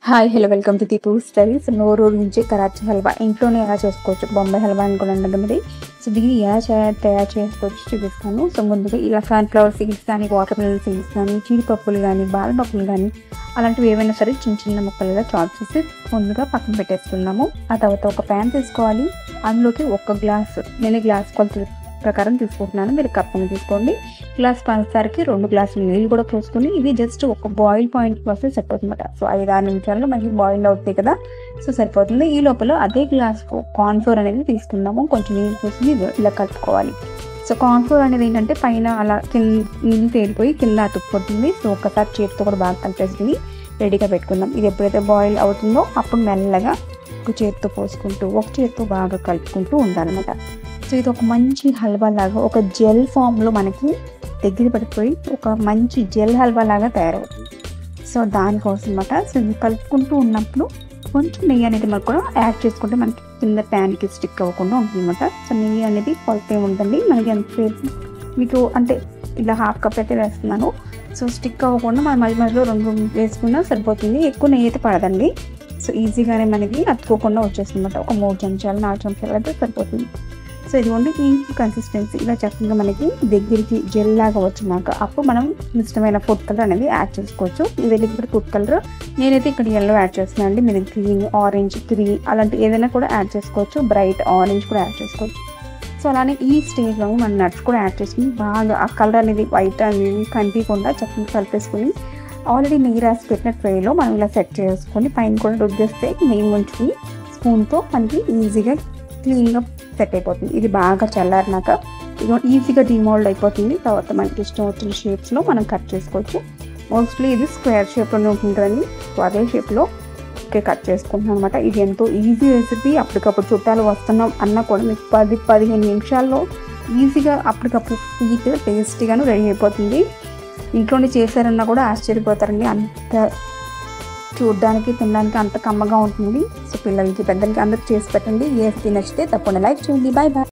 Hi hello welcome to Deepu studies. నోరూరు నుంచి కరాచీ హల్వా ఇంట్లోనే ఎలా చేసుకోవచ్చు, బొంబాయి హల్వా అని కూడా అంటారు మరి. సో దీన్ని ఎలా తయారు చేసుకోవచ్చు చూపిస్తాను. సో ముందుగా ఇలా సన్ఫ్లవర్ సీడ్స్ కానీ, వాటర్ మిలన్ సీడ్స్ కానీ, జీడిపప్పులు కానీ, బాదం పప్పులు కానీ అలాంటివి ఏవైనా సరే చిన్న చిన్న ముక్కలుగా చాప్ చేసి ముందుగా పక్కన పెట్టేసుకున్నాము. ఆ తర్వాత ఒక ప్యాన్ తీసుకోవాలి. అందులోకి ఒక గ్లాస్, నేను గ్లాస్ కొలత ప్రకారం తీసుకుంటున్నాను, మీరు కప్పుని తీసుకోండి. గ్లాస్ పంచదారకి 2 గ్లాసులు నీళ్ళు కూడా పోసుకొని ఇది జస్ట్ ఒక బాయిల్ పాయింట్కి వస్తే సరిపోతుంది అనమాట. సో 5-6 నిమిషాల్లో మనకి బాయిల్ అవుతాయి కదా, సో సరిపోతుంది. ఈ లోపల అదే గ్లాస్కు కార్న్ఫ్లోర్ అనేది తీసుకుందాము. కొంచెం నీళ్ళు పోసి ఇలా కలుపుకోవాలి. సో కార్న్ఫ్లోర్ అనేది ఏంటంటే పైన అలా నీళ్ళు తేలిపోయి కింద అతుక్కుపోతుంది. సో ఒకసారి చేతితో కూడా బాగా కలిపేసుకుని రెడీగా పెట్టుకుందాం. ఇది ఎప్పుడైతే బాయిల్ అవుతుందో అప్పుడు మెల్లగా ఒక చేతితో పోసుకుంటూ ఒక చేతితో బాగా కలుపుకుంటూ ఉండాలన్నమాట. సో ఇది ఒక మంచి హల్వా లాగా ఒక జెల్ ఫామ్లో మనకి దగ్గర పడిపోయి ఒక మంచి జెల్ హల్వా లాగా తయారవుతుంది. సో దానికోసం అనమాట. సో ఇది కలుపుకుంటూ ఉన్నప్పుడు కొంచెం నెయ్యి అనేది మనకు కూడా యాడ్ చేసుకుంటే మనకి కింద ప్యాన్కి స్టిక్ అవ్వకుండా ఉంటుంది అనమాట. సో నెయ్యి అనేది కొలత ఉంటుంది మనకి ఎంతసేపు మీకు అంటే ఇలా 1/2 కప్ అయితే వేస్తున్నాను. సో స్టిక్ అవ్వకుండా మనం మధ్య మధ్యలో 2 వేసుకున్నా సరిపోతుంది. ఎక్కువ నెయ్యి అయితే పడదండి. సో ఈజీగానే మనకి అతుక్కోకుండా వచ్చేస్తుంది అనమాట. ఒక 3 చెంచాలు 4 చెంచాలు అయితే సరిపోతుంది. సో ఇది ఓన్లీ ఈ కన్సిస్టెన్సీ ఇలా చక్కగా మనకి దగ్గరికి జెల్ లాగా వచ్చినాక అప్పుడు మనం ఇష్టమైన ఫుడ్ కలర్ అనేది యాడ్ చేసుకోవచ్చు. ఇది లిక్విడ్ ఫుడ్ కలర్, నేనైతే ఇక్కడ ఎల్లో యాడ్ చేస్తున్నాను అండి. మీరు గ్రీన్, ఆరెంజ్, గ్రీన్ అలాంటి ఏదైనా కూడా యాడ్ చేసుకోవచ్చు. బ్రైట్ ఆరెంజ్ కూడా యాడ్ చేసుకోవచ్చు. సో అలానే ఈ స్టేజ్లో మనం నట్స్ కూడా యాడ్ చేసుకుని బాగా ఆ కలర్ అనేది వైట్ అనేది కనిపించకుండా చక్కగా కలిపేసుకుని ఆల్రెడీ నెయ్యి రాసి పెట్టిన ట్రేలో మనం ఇలా సెట్ చేసుకొని పైన కూడా రుద్దేస్తే నెయ్యి ముంచుకుని స్పూన్తో మనకి ఈజీగా క్లీన్గా సెట్ అయిపోతుంది. ఇది బాగా చల్లారినాక ఈజీగా డిమోల్డ్ అయిపోతుంది. తర్వాత మనకి ఇష్టం వచ్చిన షేప్స్లో మనం కట్ చేసుకోవచ్చు. మోస్ట్లీ ఇది స్క్వేర్ షేప్లోనే ఉంటుందని సో అదే షేప్లో కట్ చేసుకుంటున్నాం అనమాట. ఇది ఎంతో ఈజీ రెసిపీ. అప్పటికప్పుడు చుట్టాలు వస్తున్నాం అన్నా కూడా మీకు 10-15 నిమిషాల్లో ఈజీగా అప్పటికప్పుడు స్వీట్ టేస్టీగాను రెడీ అయిపోతుంది. ఇంట్లోనే చేశారన్నా కూడా ఆశ్చర్యపోతారండి. అంత చూడడానికి తినడానికి అంత కమ్మగా ఉంటుంది. సో పిల్లలకి పెద్దలకి అందరికి చేసి పెట్టండి. ఏ నచ్చితే తప్పకుండా లైక్ చేయండి. Bye bye.